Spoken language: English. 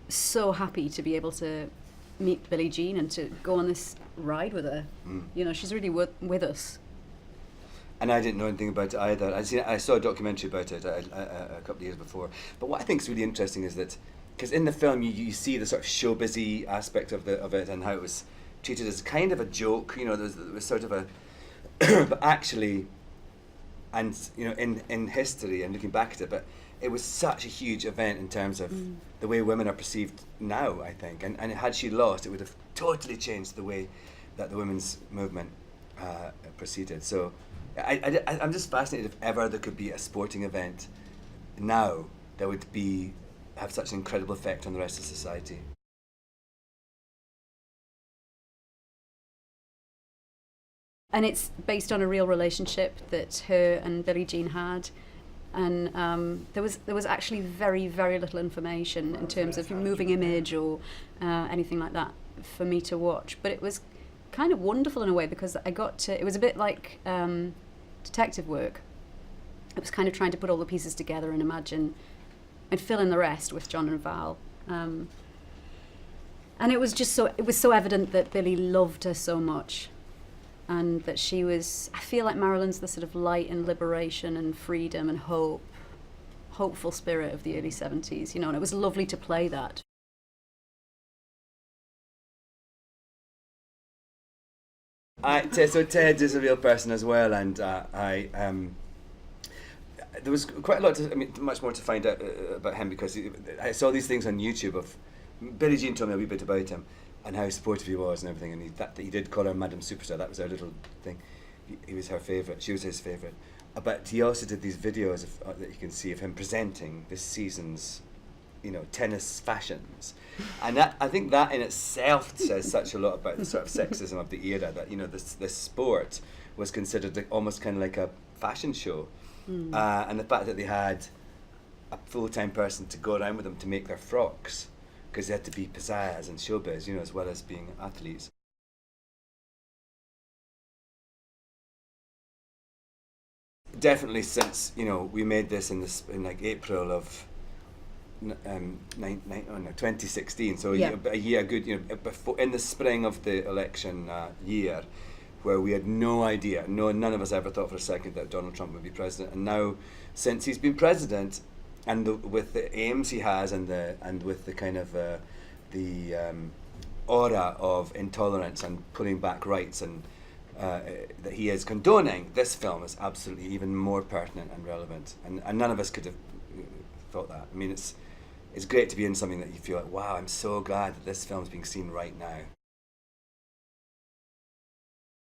so happy to be able to meet Billie Jean and to go on this ride with her. You know, she's really with us. And I didn't know anything about it either. I saw a documentary about it a couple of years before. But what I think is really interesting is that, because in the film you see the sort of showbizy aspect of it and how it was treated as kind of a joke. You know, there was sort of a, but actually, and you know, in history and looking back at it, but it was such a huge event in terms of the way women are perceived now, I think. And had she lost, it would have totally changed the way that the women's movement proceeded. So I'm just fascinated if ever there could be a sporting event now that would have such an incredible effect on the rest of society. And it's based on a real relationship that her and Billie Jean had. And there was actually very, very little information in terms of moving image or anything like that for me to watch. But it was kind of wonderful in a way, because it was a bit like detective work. It was kind of trying to put all the pieces together and imagine and fill in the rest with John and Val. And it was so evident that Billie loved her so much. And that she was, I feel like Marilyn's the sort of light and liberation and freedom and hopeful spirit of the early 70s, you know, and it was lovely to play that. So Ted is a real person as well, and there was quite a lot much more to find out about him, because I saw these things on YouTube of, Billie Jean told me a wee bit about him, and how supportive he was and everything, and he did call her Madam Superstar. That was our little thing. He was her favourite. She was his favourite. But he also did these videos that you can see of him presenting this season's, you know, tennis fashions, and I think that in itself says such a lot about the sort of sexism of the era. That, you know, this sport was considered almost kind of like a fashion show, and the fact that they had a full-time person to go around with them to make their frocks, because they had to be pizzazz and showbiz, you know, as well as being athletes. Definitely, since, you know, we made this in like April of 2016, so Yeah. a year good, you know, before, in the spring of the election year, where we had no idea, none of us ever thought for a second that Donald Trump would be president. And now, since he's been president, and with the aims he has, and with the kind of the aura of intolerance and putting back rights, and that he is condoning, this film is absolutely even more pertinent and relevant. And none of us could have thought that. I mean, it's great to be in something that you feel like, wow, I'm so glad that this film's being seen right now.